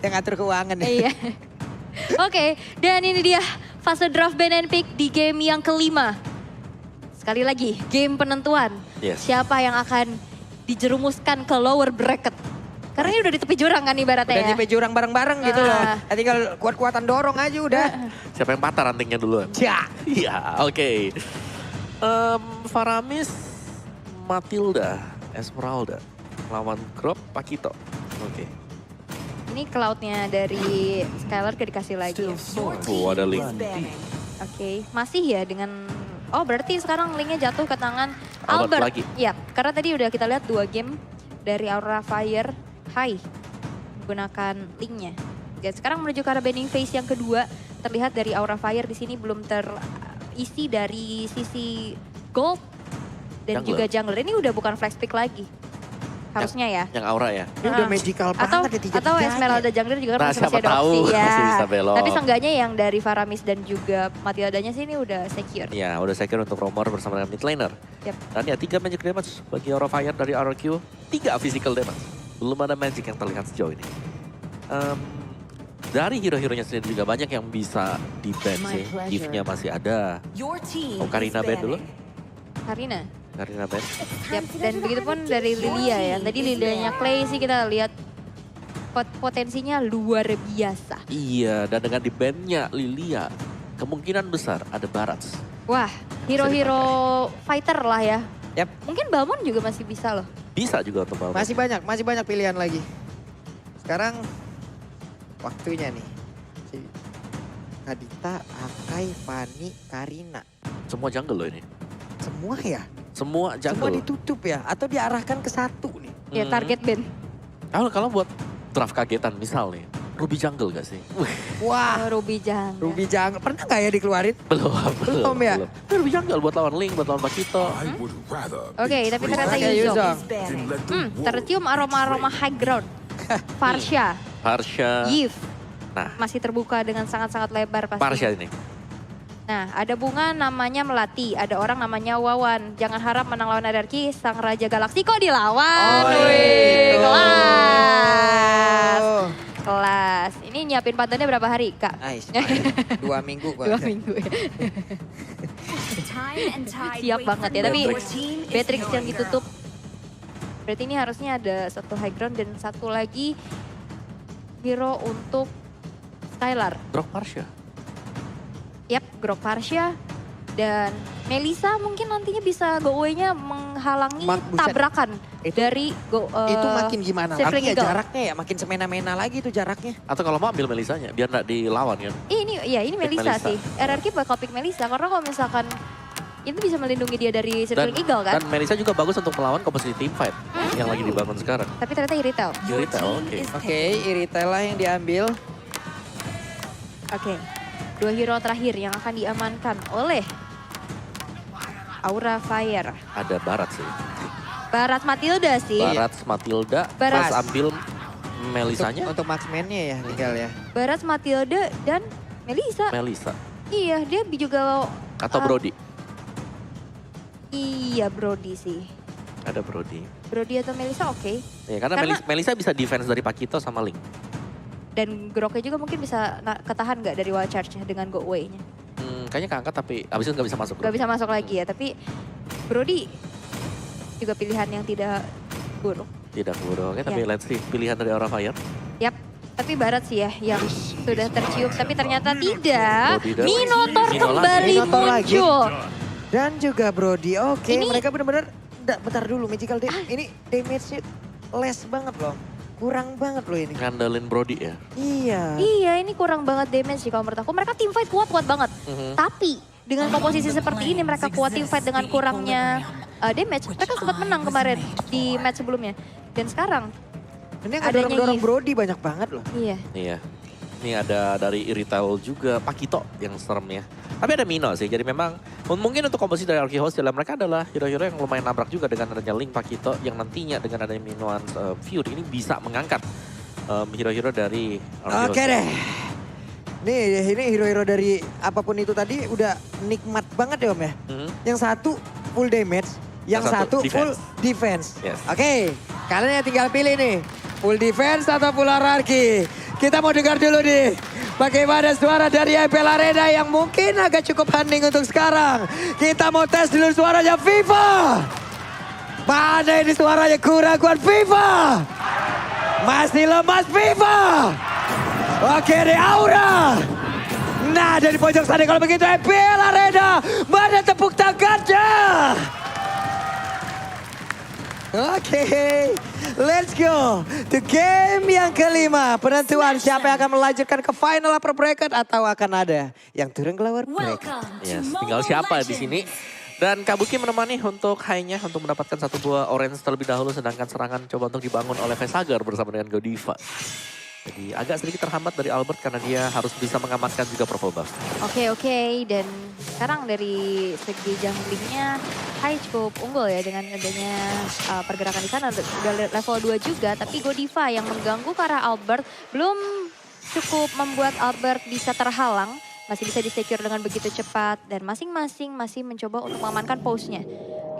Yang ngatur keuangan. Iya. Oke, dan ini dia fase draft ban and pick di game yang kelima. Sekali lagi, game penentuan. Yes. Siapa yang akan dijerumuskan ke lower bracket. Karena ini udah di tepi jurang kan ibaratnya Udah ya. nyampe jurang bareng-bareng gitu loh. Ah. Tinggal kuat-kuatan dorong aja udah. Siapa yang patah rantingnya duluan? Ya. Iya, oke. Faramis, Matilda, Esmeralda. Lawan Grok, Pakito. Oke. Ini cloudnya dari Skylar gak dikasih lagi. Ya. Oh, ada link. Oke, masih ya dengan... Oh berarti sekarang linknya jatuh ke tangan Albert Albert. lagi. Iya, karena tadi udah kita lihat 2 game dari Aura Fire High menggunakan linknya. Dan sekarang menuju ke arah banning phase yang kedua, terlihat dari Aura Fire di sini belum terisi dari sisi gold dan Jungler. juga jungler. Ini udah bukan flex pick lagi. Harusnya ya. Yang Aura ya? Ini udah magical banget ya tiga-tiganya. Atau Esmeralda jungler juga kan Nah, masih siapa ada tahu opsi ya. masih bisa belok. Tapi seenggaknya yang dari Faramis dan juga Matildanya sih ini udah secure. Ya, udah secure untuk Romor bersama dengan mid laner. Yep. Dan ya 3 magic damage bagi Aura Fire dari RRQ. 3 physical damage. Belum ada magic yang terlihat sejauh ini. Dari hero-heronya sendiri juga banyak yang bisa di-ban sih. Gift-nya masih ada. Oh, Karina ban dulu. Karina. Karina ban. Yap, dan begitu pun dari Lilia ya. Tadi Lilianya Clay sih kita lihat potensinya luar biasa. Iya, dan dengan di-ban-nya Lilia, kemungkinan besar ada Barats. Wah, hero-hero fighter lah ya. Yap. Mungkin Balmond juga masih bisa loh. Bisa juga untuk Balmond. Masih banyak pilihan lagi. Sekarang waktunya nih. Si Kadita, Akai, Fanny, Karina. Semua jungle loh ini. Semua ya? Semua Semua jungle. ditutup ya? Atau diarahkan ke satu nih? Ya target ban. Kalau buat draft kagetan misal nih, Ruby jungle gak sih? Wah, Ruby jangan. Ruby Jungle. Pernah nggak ya dikeluarin? Belum ya? Ruby jungle buat lawan Link, buat lawan Pakito. Oke, tapi ternyata Oke, Yuzong. Yuzong. Tercium aroma-aroma high ground. Farsha, Parsha. Yif. Nah. Masih terbuka dengan sangat-sangat lebar pasti. Parsha ini. Nah, ada bunga namanya Melati, ada orang namanya Wawan. Jangan harap menang lawan Adarki, sang raja galaksi kok dilawan. Wih, kelas. Kelas. Ini nyiapin pantannya berapa hari, Kak? Nice. 2 minggu kok. 2 minggu ya. Siap banget ya, tapi Beatrix yang ditutup. Berarti ini harusnya ada satu high ground dan satu lagi hero untuk Skylar. Drop Parsha. Yap, Grok Farsha dan Melisa mungkin nantinya bisa go away-nya menghalangi Buset. tabrakan Itu- dari Itu makin gimana Sifling lagi ya Eagle. jaraknya ya? Makin semena-mena lagi tuh jaraknya. Oh, Atau kalau mau ambil Melisanya, biar nggak dilawan kan. Ini Melisa Melisa. sih. RRQ bakal pick Melisa karena kalau misalkan itu bisa melindungi dia dari Sifling Eagle kan. Dan Melisa juga bagus untuk melawan komposisi team fight yang lagi dibangun sekarang. Tapi ternyata Iritel. Yurita, oke. Oke, Iritella yang diambil. Oke. 2 hero terakhir yang akan diamankan oleh Aura Fire. Ada Barat sih. Barat Matilda sih. Barat, Matilda, Barat. terus ambil Melisanya, Untuk marksman-nya ya tinggal ya. Barat Matilda dan Melisa. Melisa. Iya, dia juga Atau Brody. Iya, Brody sih. Ada Brody. Brody atau Melisa oke. Ya, karena Karena- Melisa bisa defense dari Pakito sama Link. Dan Groknya juga mungkin bisa ketahan nggak dari wild charge dengan go away-nya. Kayaknya keangkat tapi abis itu nggak bisa masuk. Nggak bisa masuk lagi ya, tapi Brody juga pilihan yang tidak buruk. Tidak buruk. Oke, tapi Ya. let's see pilihan dari Aura Fire. Yap, tapi Barat sih ya yang sudah tercium, tapi ternyata tidak. Brody dan- Minotaur Mino kembali lagi. Minotaur lagi. muncul. Dan juga Brody. Oke, Ini- mereka benar-benar bentar dulu magical damage. Ini damage-nya less banget loh. Kurang banget loh ini. Ngandelin Brody ya. Iya. Iya, ini kurang banget damage sih kalau menurut aku. Mereka team fight kuat-kuat banget. Tapi dengan komposisi seperti ini mereka kuat team fight dengan kurangnya damage. Mereka sempat menang kemarin di match sebelumnya. Dan sekarang, Ini yang adanya dorong-dorong Yves. Brody banyak banget loh. iya. Iya. Ini ada dari Irritable juga, Pakito yang serem ya. Tapi ada Mino sih, jadi memang mungkin untuk komposisi dari Arky Host dalam mereka adalah hero-hero yang lumayan nabrak juga dengan adanya Link Pakito yang nantinya dengan adanya Minoan Fury ini bisa mengangkat hero-hero dari Arky Oke Host. deh. Nih ini hero-hero dari apapun itu tadi udah nikmat banget ya Om ya. Mhm. Yang satu full damage, yang Yang satu satu full defense. Yes. Oke, kalian yang tinggal pilih nih. Full defense atau full hierarchy. Kita mau dengar dulu nih. Bagaimana suara dari IPL Arena yang mungkin agak cukup hening untuk sekarang. Kita mau tes dulu suaranya Viva. Mana ini suaranya keraguan Viva. Masih lemas Viva. Oke deh Aura. Nah dari pojok sana kalau begitu IPL Arena. Mana tepuk tangannya? Oke, let's go to game yang kelima. Penentuan siapa yang akan melanjutkan ke final upper bracket atau akan ada yang turun ke lower bracket. Yes, tinggal siapa di sini. Dan Kabuki menemani untuk high-nya untuk mendapatkan satu buah orange terlebih dahulu. Sedangkan serangan coba untuk dibangun oleh Vesagar bersama dengan Godiva. Jadi agak sedikit terhambat dari Albert karena dia harus bisa mengamankan juga purple buff. Oke, dan sekarang dari segi junglingnya Hai cukup unggul ya dengan adanya pergerakan di sana. Udah level 2 juga, tapi Godiva yang mengganggu ke arah Albert belum cukup membuat Albert bisa terhalang. Masih bisa di-secure dengan begitu cepat dan masing-masing masih mencoba untuk mengamankan pose-nya.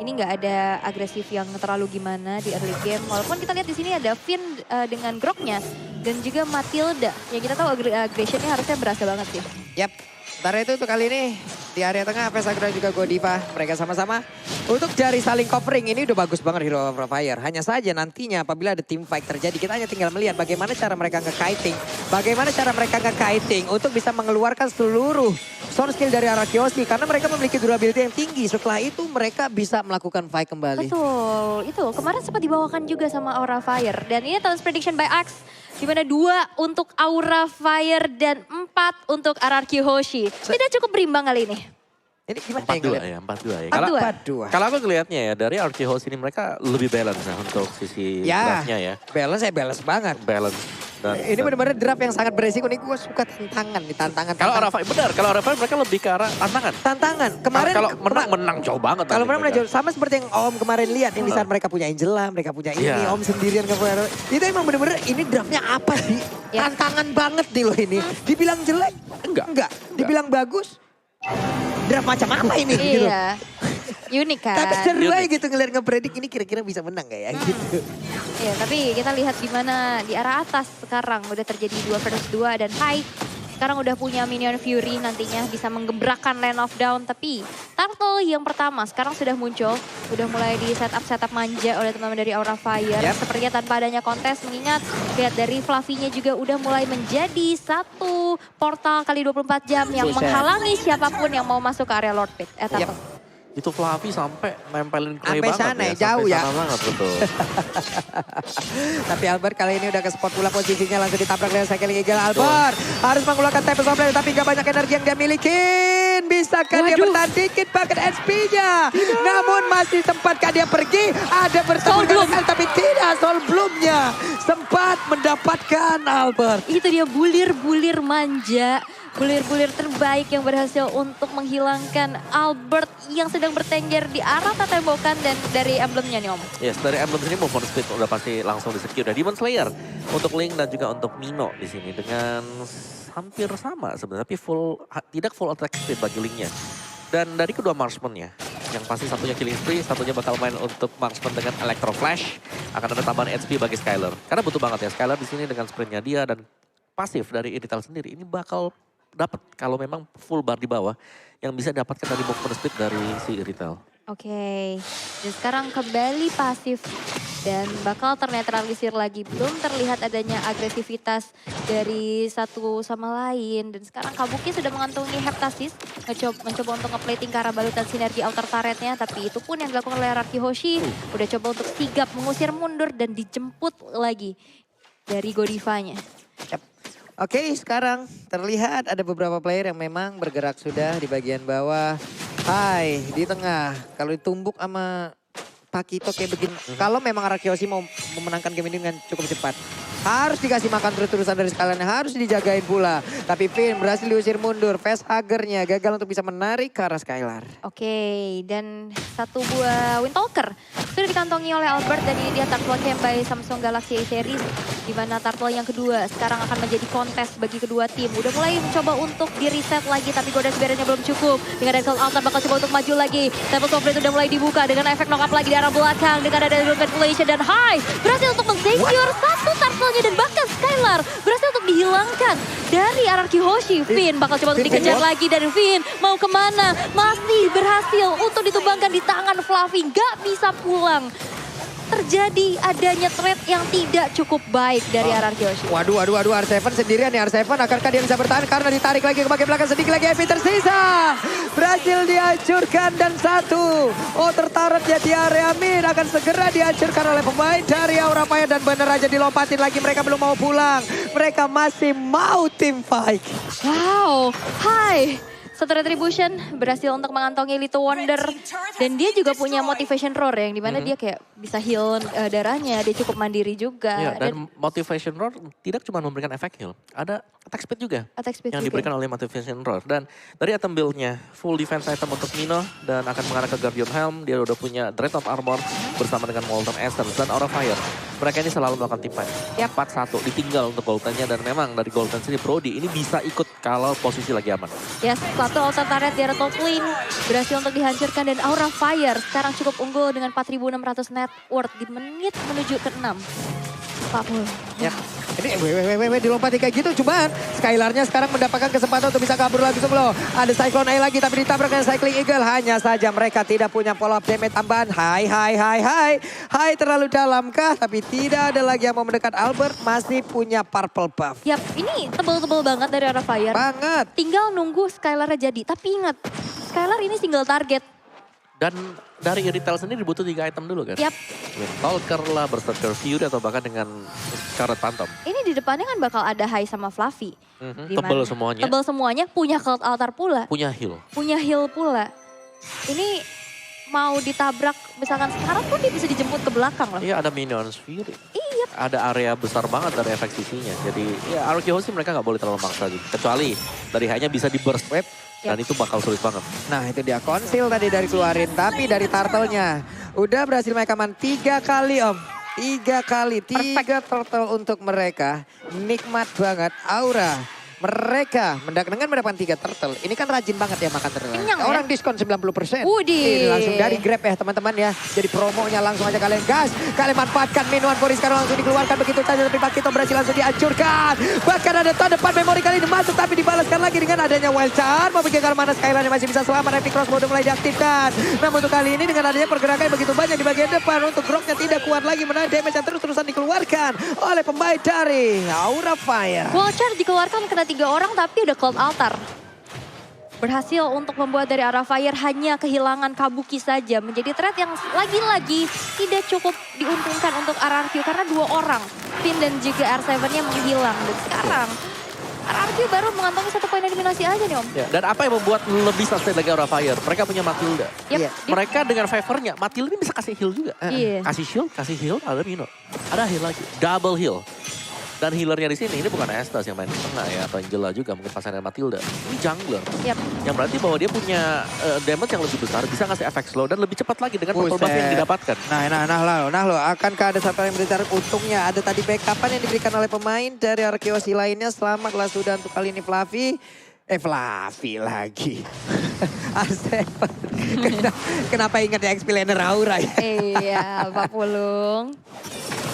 Ini nggak ada agresif yang terlalu gimana di early game. Walaupun kita lihat di sini ada Finn dengan groknya dan juga Matilda. Yang kita tahu aggressionnya harusnya berasa banget sih. Yap, sementara itu untuk kali ini di area tengah Vesagar dan juga Godiva. Mereka sama-sama untuk dari saling covering ini udah bagus banget Hero of Fire. Hanya saja nantinya apabila ada team fight terjadi kita hanya tinggal melihat bagaimana cara mereka nge-kiting. Bagaimana cara mereka nge-kiting untuk bisa mengeluarkan seluruh sound skill dari Arakiyoshi. Karena mereka memiliki durability yang tinggi. Setelah itu mereka bisa melakukan fight kembali. Betul, itu kemarin sempat dibawakan juga sama Aura Fire. Dan ini Talent Prediction by Axe. Dimana 2 untuk Aura Fire dan 4 untuk RRQ Hoshi. Tidak cukup berimbang kali ini. Ini gimana 4-2 ya? ya, 4-2 ya. 4-2. Kalau aku ngelihatnya ya dari RRQ Host ini mereka lebih balance ya untuk sisi draftnya ya. Balance banget. Balance. Ini benar-benar draft yang sangat beresiko. Nih gue suka tantangan nih, tantangan. Kalau Arafai benar, kalau Arafai mereka lebih ke arah tantangan. Tantangan. Kemarin kalau menang jauh banget. Kalau menang jauh sama seperti yang Om kemarin lihat yang di saat mereka punya Angela, mereka punya ini, Om sendirian ke itu emang bener-bener ini draftnya apa sih? Tantangan banget nih loh ini. Dibilang jelek? Enggak. Dibilang bagus? Draft macam apa ini? Gitu. Iya. Unik kan. Tapi seru aja gitu ngeliat ngepredik ini kira-kira bisa menang gak ya gitu. Iya, tapi kita lihat di mana di arah atas sekarang udah terjadi 2 versus 2 dan Hai sekarang udah punya minion Fury nantinya bisa menggebrakkan Land of Down. Tapi Turtle yang pertama sekarang sudah muncul. Udah mulai di setup manja oleh teman-teman dari Aura Fire. Sepertinya tanpa adanya kontes mengingat lihat dari Fluffy-nya juga udah mulai menjadi satu portal kali 24 jam yang menghalangi siapapun yang mau masuk ke area Lord Pit. Itu Fluffy sampai nempelin clay sampai banget sana ya. jauh sampai ya. sana banget betul. Tapi Albert kali ini udah ke spot pula posisinya langsung ditabrak dengan Cycling Eagle. Albert harus mengeluarkan Tempest of Flame tapi gak banyak energi yang dia miliki. Bisakah dia bertahan dikit bucket HP-nya? Namun masih sempatkah dia pergi? Ada bertemu dengan tapi tidak. Soul Bloom-nya sempat mendapatkan Albert. Itu dia bulir-bulir manja. Bulir-bulir terbaik yang berhasil untuk menghilangkan Albert yang sedang bertengger di arah tembakan dan dari emblemnya nih Om. Yes, dari emblem sini move on speed udah pasti langsung di-secure. Demon Slayer untuk Link dan juga untuk Mino di sini dengan hampir sama sebenarnya, tapi tidak full attack speed bagi Linknya. Dan dari kedua marksman-nya, yang pasti satunya killing spree, satunya bakal main untuk marksman dengan Electro Flash. Akan ada tambahan HP bagi Skylar. Karena butuh banget ya Skylar di sini dengan sprintnya dia dan pasif dari Irithel sendiri. Ini bakal dapat kalau memang full bar di bawah yang bisa dapatkan dari movement speed dari si Irithel. Oke, dan sekarang kembali pasif dan bakal ternetralisir lagi. Belum terlihat adanya agresivitas dari satu sama lain. Dan sekarang Kabuki sudah mengantongi Heptasis, mencoba untuk nge-plating ke arah balutan sinergi outer turretnya. Tapi itu pun yang dilakukan oleh Araki Hoshi, udah coba untuk sigap mengusir mundur dan dijemput lagi dari Godivanya. Oke, sekarang terlihat ada beberapa player yang memang bergerak sudah di bagian bawah. Hai, di tengah. Kalau ditumbuk sama Pakito kayak begini. Kalau memang Arakiyoshi mau memenangkan game ini dengan cukup cepat. Harus dikasih makan terus-terusan dari sekalian. Harus dijagain pula. Tapi Finn berhasil diusir mundur. Facehagernya gagal untuk bisa menarik ke arah Skylar. Oke, dan satu buah Windtalker sudah dikantongi oleh Albert dan ini dia Tarkwa Camp by Samsung Galaxy A Series. Di mana turtle yang kedua sekarang akan menjadi kontes bagi kedua tim. Udah mulai mencoba untuk di-reset lagi, tapi Goddess Barrier-nya belum cukup. Dengan ada Cold Altar bakal coba untuk maju lagi. Temple of Blade udah mulai dibuka dengan efek knock up lagi di arah belakang. Dengan ada Ventilation dan High berhasil untuk men-secure satu turtle-nya dan bahkan Skylar berhasil untuk dihilangkan dari RRQ Hoshi. Finn bakal coba untuk dikejar lagi dan Finn mau kemana? Masih berhasil untuk ditumbangkan di tangan Fluffy. Gak bisa pulang. Terjadi adanya trade yang tidak cukup baik dari RRQ Hoshi. Waduh, R7 sendirian nih. R7 akankah dia bisa bertahan karena ditarik lagi ke bagian belakang, sedikit lagi Evi tersisa. Berhasil dihancurkan dan satu. Oh, tertarik ya di area mid, akan segera dihancurkan oleh pemain dari Aura Fire dan bener aja dilompatin lagi. Mereka belum mau pulang. Mereka masih mau team fight. Wow, Hai. Satu Retribution berhasil untuk mengantongi Little Wonder. Dan dia juga punya motivation roar yang dimana dia kayak bisa heal darahnya. Dia cukup mandiri juga. Iya, dan motivation roar tidak cuma memberikan efek heal. Ada attack speed juga. Attack speed yang juga. diberikan oleh motivation roar. Dan dari item build-nya full defense item untuk Mino. Dan akan mengarah ke Guardian Helm. Dia udah punya Dread of Armor bersama dengan Molten Essence dan Aura Fire. Mereka ini selalu melakukan team fight. 4-1 ditinggal untuk Golden-nya. Dan memang dari Golden sendiri Brody ini bisa ikut kalau posisi lagi aman. Yes, satu altar turret di area top lane berhasil untuk dihancurkan dan Aura Fire sekarang cukup unggul dengan 4.600 net worth di menit menuju ke-6. 40. Ya, ini dilompati kayak gitu, cuman Skylar-nya sekarang mendapatkan kesempatan untuk bisa kabur lagi sebelum ada Cyclone Eye lagi, tapi ditabrak dengan Cycling Eagle. Hanya saja mereka tidak punya follow up damage tambahan. Hai terlalu dalam kah? Tapi tidak ada lagi yang mau mendekat. Albert masih punya purple buff. Yap, ini tebel-tebel banget dari Aura Fire. Banget. Tinggal nunggu Skylar-nya jadi. Tapi ingat, Skylar ini single target. Dan dari Irithel sendiri butuh 3 item dulu kan? Yap. Stalker lah, Berserker Fury atau bahkan dengan Scarlet Phantom. Ini di depannya kan bakal ada High sama Fluffy. Tebel semuanya. Tebel semuanya, punya Cult Altar pula. Punya heal. Punya heal pula. Ini mau ditabrak, misalkan sekarang pun dia bisa dijemput ke belakang loh. Iya, ada Minions Fury. Iya. Ada area besar banget dari efek CC-nya. Jadi ya RRQ Hoshi mereka nggak boleh terlalu maksa gitu. Kecuali dari hanya bisa di burst wave. Dan itu bakal sulit banget. Nah itu dia konsil tadi dari keluarin, tapi dari turtle-nya udah berhasil mereka aman 3 kali om. 3 kali, 3 turtle untuk mereka. Nikmat banget Aura. Mereka dengan mendapatkan 3 turtle. Ini kan rajin banget ya makan turtle. Kenyang, Orang ya? diskon 90%. Widih. Ini langsung dari Grab ya teman-teman ya. Jadi promonya langsung aja kalian gas. Kalian manfaatkan minuman Boris sekarang langsung dikeluarkan begitu saja. Tapi Pakito berhasil langsung dihancurkan. Bahkan ada tahun depan memori kali ini masuk. Tapi dibalaskan lagi dengan adanya wild charm. Mau bikin mana Skyline masih bisa selamat. Epic Crossbow udah mulai diaktifkan. Namun untuk kali ini dengan adanya pergerakan yang begitu banyak di bagian depan. Untuk Groknya tidak kuat lagi menahan damage yang terus-terusan dikeluarkan oleh pemain dari Aura Fire. Vulture dikeluarkan kena 3 orang tapi udah Cold Altar. Berhasil untuk membuat dari Aura Fire hanya kehilangan Kabuki saja. Menjadi trade yang lagi-lagi tidak cukup diuntungkan untuk RRQ karena 2 orang. Finn dan juga R7-nya menghilang. Dan sekarang RRQ baru mengantongi 1 poin eliminasi aja nih om. Ya, dan apa yang membuat lebih sustain lagi Aura Fire? Mereka punya Matilda. Yep. Mereka dengan favor-nya, Matilda ini bisa kasih heal juga. Iya. Kasih shield, kasih heal, ada Mino. Ada heal lagi, double heal. Dan healernya di sini, ini bukan Estes yang main di tengah ya, atau Angela juga, mungkin pasangan Matilda. Ini jungler. Yep. Yang berarti bahwa dia punya damage yang lebih besar, bisa ngasih efek slow, dan lebih cepat lagi dengan purple buff yang didapatkan. Nah lo, akankah ada satu yang berbicara untungnya? Ada tadi backupan yang diberikan oleh pemain dari RRQ Hoshi lainnya. Selamat lah sudah untuk kali ini Fluffy. Fluffy lagi. Arseven. Kenapa ingat ya XP laner Aura ya? Iya, Pak Pulung.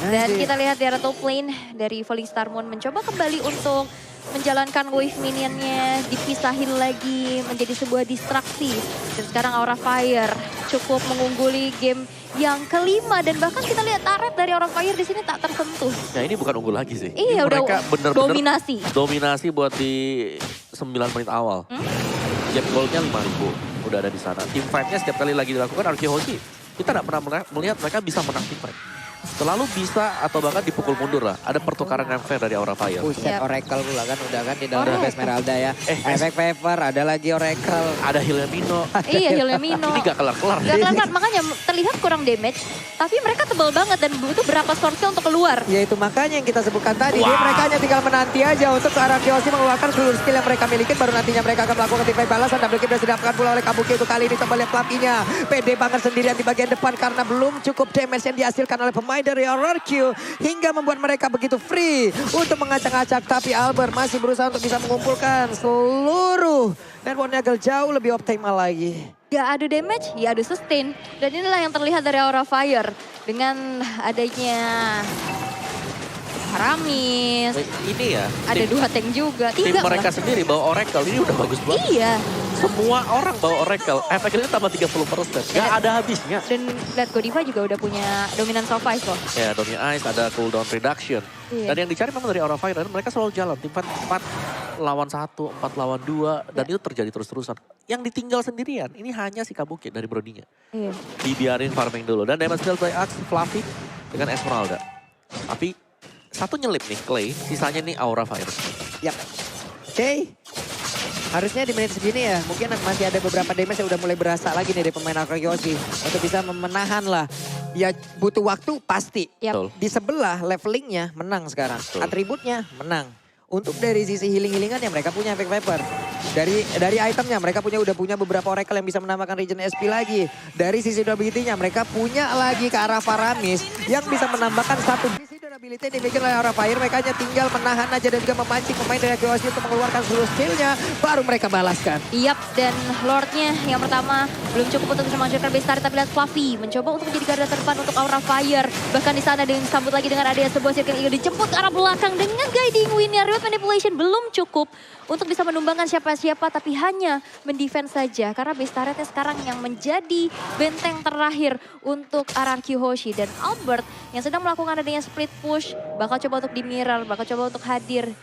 Dan kita lihat di arah top lane dari Falling Star Moon mencoba kembali untuk menjalankan wave minionnya, dipisahin lagi menjadi sebuah distraksi. Dan sekarang Aura Fire cukup mengungguli game yang kelima dan bahkan kita lihat turret dari Aura Fire di sini tak tersentuh. Ya ini bukan unggul lagi sih. Iya, ini udah mereka bener-bener dominasi. Dominasi buat di 9 menit awal. Gap goldnya 5.000 udah ada di sana. Team fight-nya setiap kali lagi dilakukan RRQ Hoshi, kita tidak pernah melihat mereka bisa menang team fight. Selalu bisa atau bahkan dipukul mundur lah. Ada pertukaran yang fair dari Aura Fire. Buset, Oracle pula kan udah kan di dalam Oracle. Esmeralda ya. Efek favor, ada lagi Oracle. Ada healnya Mino. Iya, healnya Mino. Ini gak kelar-kelar. Gak kelar, makanya terlihat kurang damage. Tapi mereka tebal banget dan butuh berapa source untuk keluar. Ya itu makanya yang kita sebutkan tadi. Dia mereka hanya tinggal menanti aja untuk RRQ Hoshi mengeluarkan seluruh skill yang mereka miliki. Baru nantinya mereka akan melakukan tim fight balasan. Double kill sudah didapatkan pula oleh Kabuki untuk kali ini. Coba lihat Fluffy-nya. PD banget sendirian di bagian depan karena belum cukup damage yang dihasilkan oleh pemain pemain dari RRQ hingga membuat mereka begitu free untuk mengacak-acak. Tapi Albert masih berusaha untuk bisa mengumpulkan seluruh network Nagel jauh lebih optimal lagi. Gak adu damage, ya adu sustain. Dan inilah yang terlihat dari Aura Fire. Dengan adanya Aramis, Ini ya, ada dua tank juga. tim Tiga mereka malah. sendiri bawa Oracle ini udah bagus banget. Iya. Semua orang bawa Oracle, efeknya tambah 30%. Gak ada habisnya. Dan lihat Godiva juga udah punya dominan survive loh. Ya, Domi Ice ada cooldown reduction. Iya. Dan yang dicari memang dari Aura Fire, dan mereka selalu jalan. Tim 4 lawan 1, 4 lawan 2, dan itu terjadi terus-terusan. Yang ditinggal sendirian, ini hanya si Kabuki dari Brodinya. Iya. Dibiarin farming dulu. Dan damage dealt by Axe, Fluffy dengan Esmeralda. Tapi satu nyelip nih, Clay. Sisanya nih Aura Fire. Yap. Oke. Harusnya di menit segini ya, mungkin masih ada beberapa damage yang udah mulai berasa lagi nih dari pemain Arkeyoshi. Untuk bisa menahan lah. Ya butuh waktu pasti. Yap. Betul. Di sebelah levelingnya menang sekarang. Betul. Atributnya menang. Untuk dari sisi healing-healingannya mereka punya efek Viper. Dari itemnya mereka udah punya beberapa Oracle yang bisa menambahkan regen SP lagi. Dari sisi durability-nya mereka punya lagi ke arah Faramis yang bisa menambahkan satu. Sisi durability yang dimiliki oleh Aura Fire, mereka hanya tinggal menahan aja dan juga memancing pemain dari Arkeyoshi untuk mengeluarkan seluruh skill-nya. Baru mereka balaskan. Yap, dan Lordnya yang pertama belum cukup untuk bisa menghancurkan base turret, tapi lihat Fluffy mencoba untuk menjadi garda terdepan untuk Aura Fire. Bahkan di sana dengan disambut lagi dengan adanya sebuah circle eagle dijemput ke arah belakang dengan guiding win-nya. Reward manipulation belum cukup untuk bisa menumbangkan siapa-siapa, tapi hanya mendefense saja. Karena base turretnya sekarang yang menjadi benteng terakhir untuk RRQ Hoshi. Dan Albert yang sedang melakukan adanya split push, bakal coba untuk di mirror, bakal coba untuk hadir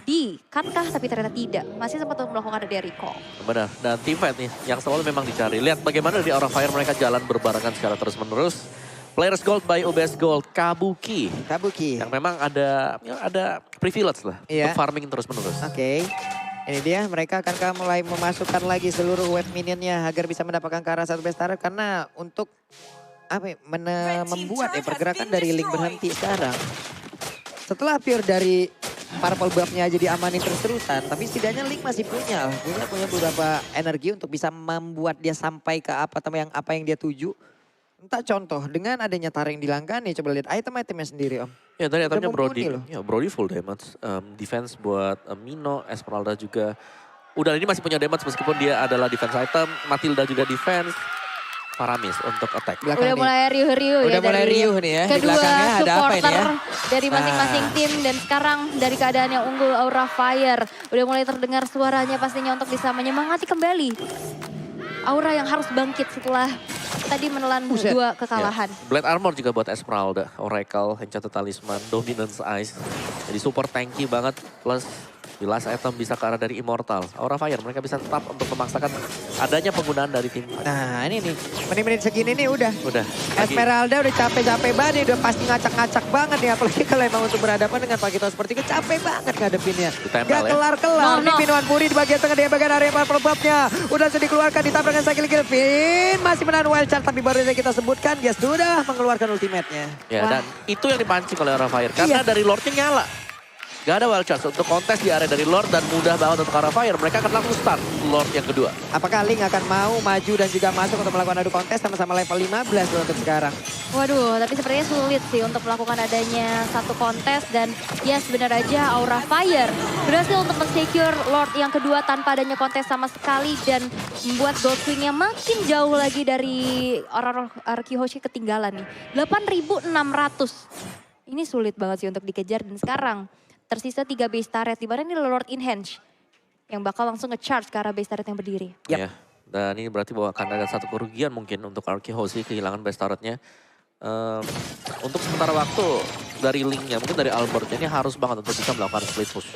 di katkah, tapi ternyata tidak. Masih sempat untuk melakukan adanya recall. Benar, dan team fight nih yang selalu memang dicari. Lihat bagaimana di Aura Fire mereka jalan berbarengan secara terus-menerus. Players Gold by OBS Gold, Kabuki. Kabuki. Yang memang ada privilege lah Iya. untuk farming terus-menerus. Oke. Ini dia, mereka akan mulai memasukkan lagi seluruh wave minionnya agar bisa mendapatkan ke arah satu base turret. Karena untuk membuat pergerakan dari Link berhenti sekarang. Setelah pure dari purple buff-nya aja diamanin terus-terusan, tapi setidaknya Link masih punya beberapa energi untuk bisa membuat dia sampai ke apa yang dia tuju. Entah contoh, dengan adanya Tara yang dilangkani, coba lihat item-itemnya sendiri Om. Ya dari itemnya Udah mumpuni Brody, loh. ya Brody full damage, defense buat Mino, Esmeralda juga. Udah ini masih punya damage meskipun dia adalah defense item, Matilda juga defense. Faramis untuk attack. Belakang Udah nih. mulai riuh-riuh ya. Udah mulai dari riuh nih ya, di kedua belakangnya ada apa ini supporter ya? dari masing-masing tim. Dan sekarang dari keadaan yang unggul Aura Fire. Udah mulai terdengar suaranya pastinya untuk bisa menyemangati kembali Aura yang harus bangkit setelah tadi menelan Buset. dua kekalahan. Ya. Blade Armor juga buat Esmeralda, Oracle, Enchanted Talisman, Dominance Ice. Jadi super tanky banget, plus di last item bisa ke arah dari Immortal. Aura Fire mereka bisa tetap untuk memaksakan adanya penggunaan dari tim. Nah ini nih, menit-menit segini nih udah. Udah. Esmeralda udah capek-capek banget, udah pasti ngacak-ngacak banget nih. Apalagi kalau emang untuk berhadapan dengan Pakito seperti itu, capek banget ngadepinnya. Ditempel Gak ya. kelar-kelar. No, Nih no. Pinuan Puri di bagian tengah, di bagian area purple buff-nya. Udah sudah dikeluarkan, ditabrak dengan Sakil Gilvin. Masih menahan wild charge, tapi baru saja kita sebutkan, dia sudah mengeluarkan ultimate-nya. Ya, Wah. dan itu yang dipancing oleh Aura Fire. Karena dari Lord-nya nyala. Gak ada wild charge untuk kontes di area dari Lord dan mudah banget untuk Aura Fire. Mereka akan langsung start Lord yang kedua. Apakah Link akan mau maju dan juga masuk untuk melakukan adu kontes sama-sama level 15 loh untuk sekarang? Waduh, tapi sepertinya sulit sih untuk melakukan adanya satu kontes. Dan ya benar aja Aura Fire berhasil untuk men-secure Lord yang kedua tanpa adanya kontes sama sekali. Dan membuat Goldwing-nya makin jauh lagi dari RRQ Hoshi ketinggalan nih. 8.600. Ini sulit banget sih untuk dikejar. Dan sekarang tersisa 3 base turret, di mana ini Lord Inhenge yang bakal langsung nge-charge ke arah base turret yang berdiri. Yap. Ya. Dan ini berarti bahwa akan ada satu kerugian mungkin untuk RRQ Hoshi kehilangan base turret-nya. Untuk sementara waktu dari Link-nya, mungkin dari Albert, ini harus banget untuk bisa melakukan split push.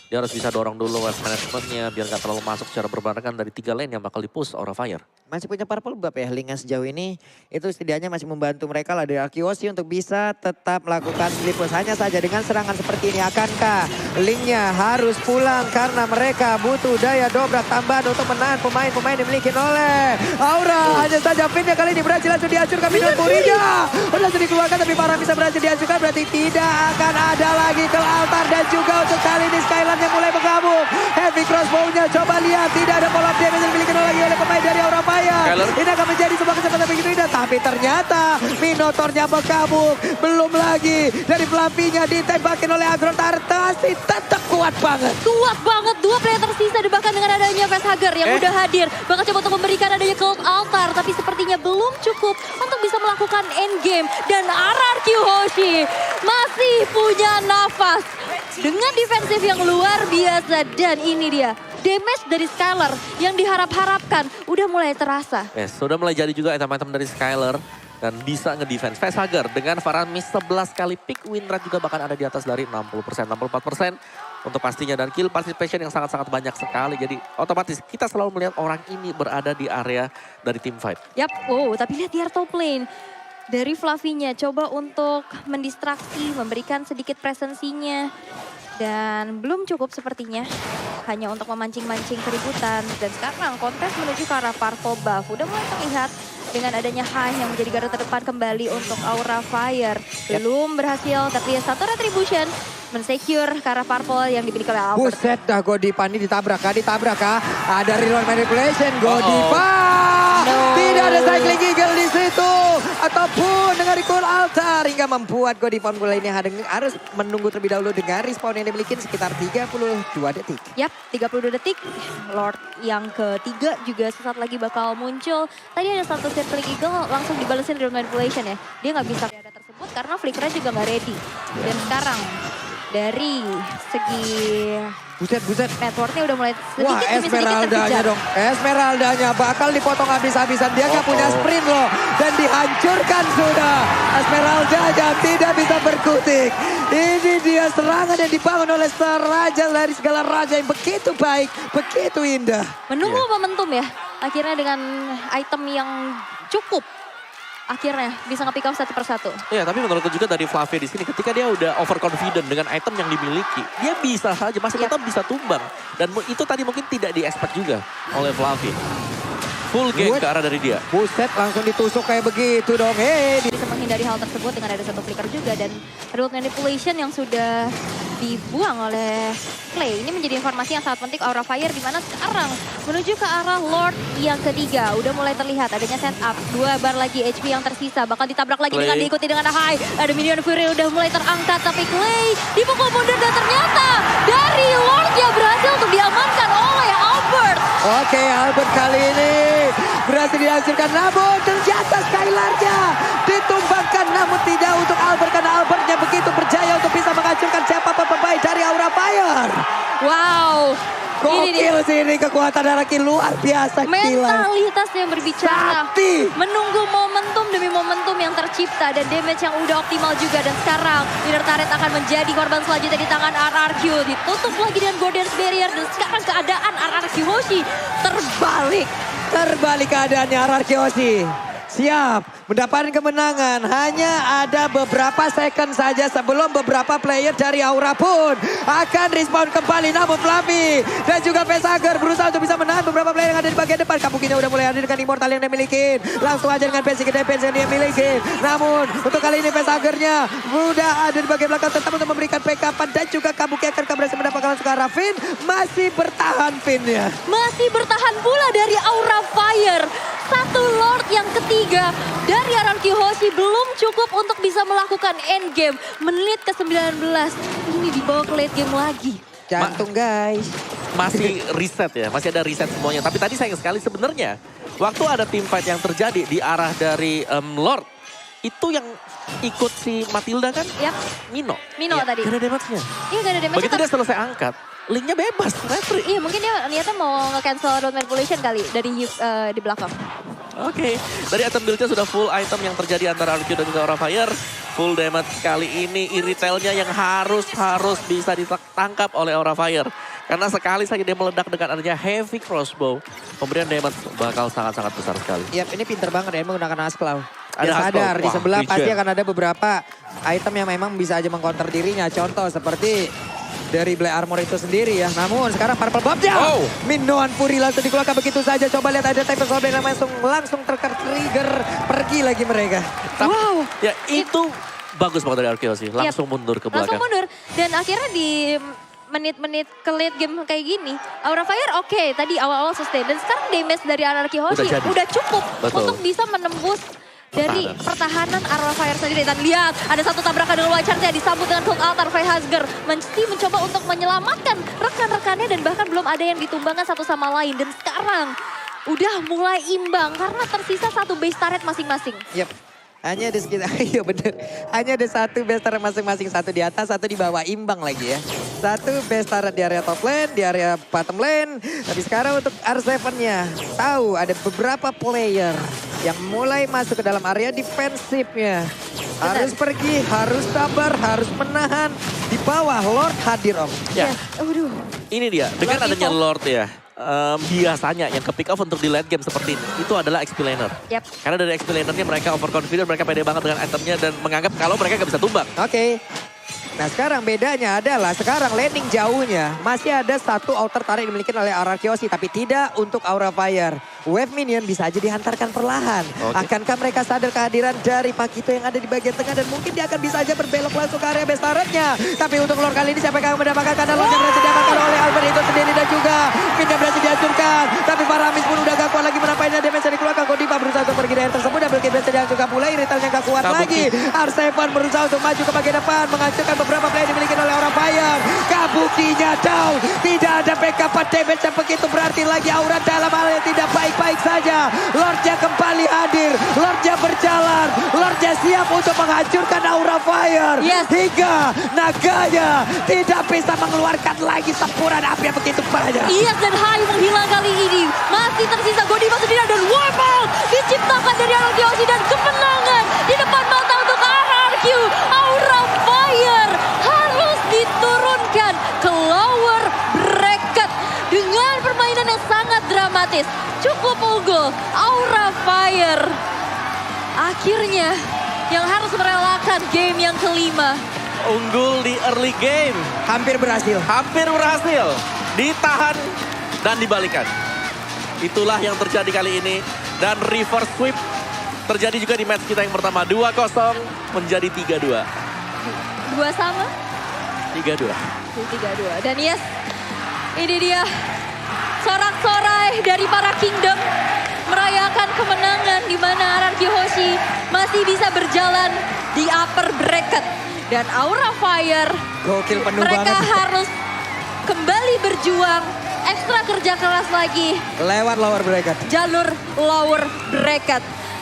Dia harus bisa dorong dulu wave management-nya biar gak terlalu masuk secara berbarengan dari 3 lane yang bakal di-push Aura Fire. Masih punya purple buff ya Link sejauh ini. Itu setidaknya masih membantu mereka lah dari Arkeyoshi untuk bisa tetap melakukan split push. Hanya saja dengan serangan seperti ini, akankah Link-nya harus pulang karena mereka butuh daya dobrak tambahan untuk menahan pemain-pemain dimiliki oleh Aura. Hanya saja Finn kali ini berhasil langsung dihancurkan Midon Purinya. Udah langsung dikeluarkan tapi Farah bisa berhasil dihancurkan. Berarti tidak akan ada lagi ke altar. Dan juga untuk kali ini Skyland yang mulai bergabung. Heavy crossbow jauhnya. Coba lihat, tidak ada follow up damage yang dimiliki lagi oleh pemain dari Aura Fire. Skyler. Ini akan menjadi sebuah kesempatan begitu indah. Tapi ternyata Minotaurnya berkabung. Belum lagi dari Fluffy-nya ditembakin oleh Agro Tartasi. Tetap kuat banget. Kuat banget, dua player tersisa dan bahkan dengan adanya Facehugger yang udah hadir. Bahkan coba untuk memberikan adanya Cold Altar, tapi sepertinya belum cukup untuk bisa melakukan endgame. Dan RRQ Hoshi masih punya nafas dengan defensif yang luar biasa. Dan ini dia, damage dari Skyler yang diharap-harapkan udah mulai terasa. Yes, sudah mulai jadi juga item-item dari Skyler. Dan bisa nge-defense. Facehugger dengan Faramis 11 kali pick win rate juga bahkan ada di atas dari 60%, 64% untuk pastinya. Dan kill participation yang sangat-sangat banyak sekali. Jadi otomatis kita selalu melihat orang ini berada di area dari team fight. Yap, oh tapi lihat di top lane. Dari Fluffy-nya coba untuk mendistraksi, memberikan sedikit presensinya. Dan belum cukup sepertinya. Hanya untuk memancing-mancing keributan. Dan sekarang kontes menuju ke arah Purple Buff. Udah mulai terlihat dengan adanya Hai yang menjadi garda terdepan kembali untuk Aura Fire. Belum berhasil, tapi satu retribution mensecure ke arah Purple yang dimiliki oleh Albert. Buset dah Godiva ini ditabrak kah? Ada reload manipulation Godiva. Tidak ada cycling eagle di situ. Ataupun dengan recall altar hingga membuat Godiva mulai ini harus menunggu terlebih dahulu dengan respawn yang dimiliki sekitar 32 detik. Yap, 32 detik. Lord yang ketiga juga sesaat lagi bakal muncul. Tadi ada satu circling eagle langsung dibalesin reload manipulation ya. Dia nggak bisa ada tersebut karena flickernya juga nggak ready. Dan sekarang dari segi Buset. networknya udah mulai sedikit Wah, demi sedikit Esmeraldanya terkejar. dong. Esmeraldanya bakal dipotong habis-habisan. Dia nggak punya sprint loh. Dan dihancurkan sudah. Esmeraldanya tidak bisa berkutik. Ini dia serangan yang dibangun oleh raja dari segala raja yang begitu baik, begitu indah. Menunggu momentum ya. Akhirnya dengan item yang cukup. Akhirnya bisa nge-pick up satu persatu. Ya, tapi menurutku juga dari Fluffy di sini ketika dia udah overconfident dengan item yang dimiliki, dia bisa saja masih tetap bisa tumbang. Dan itu tadi mungkin tidak di-expect juga oleh Fluffy. Full game ke arah dari dia. Buset, langsung ditusuk kayak begitu dong. Bisa menghindari hal tersebut dengan ada satu flicker juga. Dan reload manipulation yang sudah dibuang oleh Clay. Ini menjadi informasi yang sangat penting Aura Fire. Dimana sekarang menuju ke arah Lord yang ketiga. Udah mulai terlihat adanya setup. 2 bar lagi HP yang tersisa. Bakal ditabrak lagi Clay. dengan diikuti dengan High. Ada Minion Fury udah mulai terangkat. Tapi Clay dipukul mundur dan ternyata dari Lord yang berhasil untuk diamankan oleh Albert. Oke, Albert kali ini berhasil dihancurkan. Namun ternyata Skylarnya ditumbangkan. Namun tidak untuk Albert karena Albertnya begitu berjaya untuk bisa menghancurkan siapapun pemain dari Aura Fire. Wow. Ini dia. Gokil sih ini kekuatan Araki luar biasa. Gila. Mentalitas yang berbicara. Sakti. Menunggu momentum demi momentum yang tercipta. Dan damage yang udah optimal juga. Dan sekarang Leader Turret akan menjadi korban selanjutnya di tangan RRQ. Ditutup lagi dengan Golden Barrier. Dan sekarang keadaan RRQ Hoshi terbalik. Terbalik keadaannya RRQ Hoshi. Siap mendapatkan kemenangan. Hanya ada beberapa second saja sebelum beberapa player dari Aura pun akan respawn kembali. Namun Fluffy dan juga Facehugger berusaha untuk bisa menahan beberapa player yang ada di bagian depan. Kabukinya udah mulai hadir dengan Immortal yang dia miliki. Langsung aja dengan basic defense yang dia miliki. Namun untuk kali ini Facehuggernya udah ada di bagian belakang tetap untuk memberikan backupan. Dan juga Kabuki akan berhasil mendapatkan langsung ke arah Finn. Masih bertahan Finnnya. Masih bertahan pula dari Aura Fire. Satu Lord yang ketiga dari RRQ Hoshi belum cukup untuk bisa melakukan endgame. Menit ke-19 ini dibawa ke late game lagi. Jantung guys. Masih reset ya, masih ada reset semuanya. Tapi tadi sayang sekali sebenarnya waktu ada team fight yang terjadi di arah dari Lord. Itu yang ikut si Matilda kan? Yap. Mino Mino tadi. Gak ada damage-nya. Iya gak ada damage. Begitu dia selesai angkat, linknya bebas, retri. Iya mungkin dia niatnya mau nge-cancel road manipulation kali dari di belakang. Oke, dari item build-nya sudah full item yang terjadi antara RQ dan juga Aura Fire. Full damage kali ini iritelnya yang harus bisa ditangkap oleh Aura Fire. Karena sekali saja dia meledak dengan adanya heavy crossbow, pemberian damage bakal sangat-sangat besar sekali. Yap, ini pinter banget ya menggunakan Askelaw. Ada Dia sadar Askelaw. di Wah, sebelah regen. pasti akan ada beberapa item yang memang bisa aja mengcounter dirinya. Contoh seperti dari Black Armor itu sendiri ya. Namun sekarang Purple Buff-nya. Oh. Minoan Fury langsung dikeluarkan begitu saja. Coba lihat ada Tempest Orb yang langsung tertrigger. Pergi lagi mereka. Wow. Ya itu bagus banget dari Arkeos sih, langsung mundur ke belakang. Langsung mundur. Dan akhirnya di menit-menit ke late game kayak gini, Aura Fire oke, tadi awal-awal sustain. Dan sekarang damage dari Anarchy Hoshi udah cukup untuk bisa menembus dari pertahanan Aura Fire sendiri. Dan lihat, ada satu tabrakan dengan Wildcard-nya disambut dengan Cold Altar. Freyhasger mesti mencoba untuk menyelamatkan rekan-rekannya dan bahkan belum ada yang ditumbangkan satu sama lain. Dan sekarang udah mulai imbang karena tersisa satu base turret masing-masing. Yep. Hanya ada sekitar, iya bener. Hanya ada satu base turret masing-masing. Satu di atas, satu di bawah. Imbang lagi ya. Satu base turret di area top lane, di area bottom lane. Tapi sekarang untuk R7-nya. Tahu ada beberapa player yang mulai masuk ke dalam area defensifnya. Harus pergi, harus sabar, harus menahan. Di bawah Lord hadir Om. Ya. Aduh. Ini dia, dengan Lord adanya Evo. Lord ya. Biasanya yang ke pick off untuk di late game seperti ini, itu adalah XP laner. Yap. Karena dari XP lanernya mereka overconfident, mereka pede banget dengan itemnya dan menganggap kalau mereka gak bisa tumbang. Oke. Nah sekarang bedanya adalah sekarang landing jauhnya masih ada satu outer turret yang dimiliki oleh Anarchy Hoshi tapi tidak untuk Aura Fire. Wave minion bisa aja dihantarkan perlahan. Oke. Akankah mereka sadar kehadiran dari Pakito yang ada di bagian tengah dan mungkin dia akan bisa aja berbelok langsung ke area base turretnya. Tapi untuk Lord kali ini siapa yang akan mendapatkan karena Lord yang berhasil diamankan oleh Albert itu sendiri dan juga Pindah berhasil dihancurkan. Tapi Faramis pun udah gak kuat lagi menampainya damage yang dikeluarkan. Godiva berusaha untuk pergi dari tersebut. Double kill berhasil dihancurkan pula. Iritalnya gak kuat Kabuki. lagi. R7 berusaha untuk maju ke bagian depan. Menghancurkan beberapa player yang dimiliki oleh Aura Fire. Kabukinya down. Tidak ada backup damage yang begitu berarti lagi. Aura dalam hal yang tidak baik-baik saja. Lordnya kembali hadir. Lordnya berjalan. Lordnya siap untuk menghancurkan Aura Fire. Yes. Hingga naganya tidak bisa mengeluarkan lagi sempuran api yang begitu banyak. Iyas dan Hai menghilang kali ini. Masih tersisa Godiva sendiri dan wipeout diciptakan dari Anarchy Hoshi dan kemenangan di depan mata untuk RRQ. Aura Fire harus diturunkan ke lower bracket dengan permainan yang sangat dramatis. Cukup unggul Aura Fire. Akhirnya yang harus merelakan game yang kelima. Unggul di early game, Hampir berhasil. hampir berhasil. Ditahan dan dibalikan. Itulah yang terjadi kali ini. Dan reverse sweep terjadi juga di match kita yang pertama. 2-0 menjadi 3-2. 2 sama? 3-2. 3-2. Dan yes, ini dia sorak-sorai dari para Kingdom merayakan kemenangan di mana Anarchy Hoshi masih bisa berjalan di upper bracket. Dan Aura Fire, Gokil penuh mereka banget. harus kembali berjuang, ekstra kerja keras lagi, Lewat lower bracket. jalur lower bracket.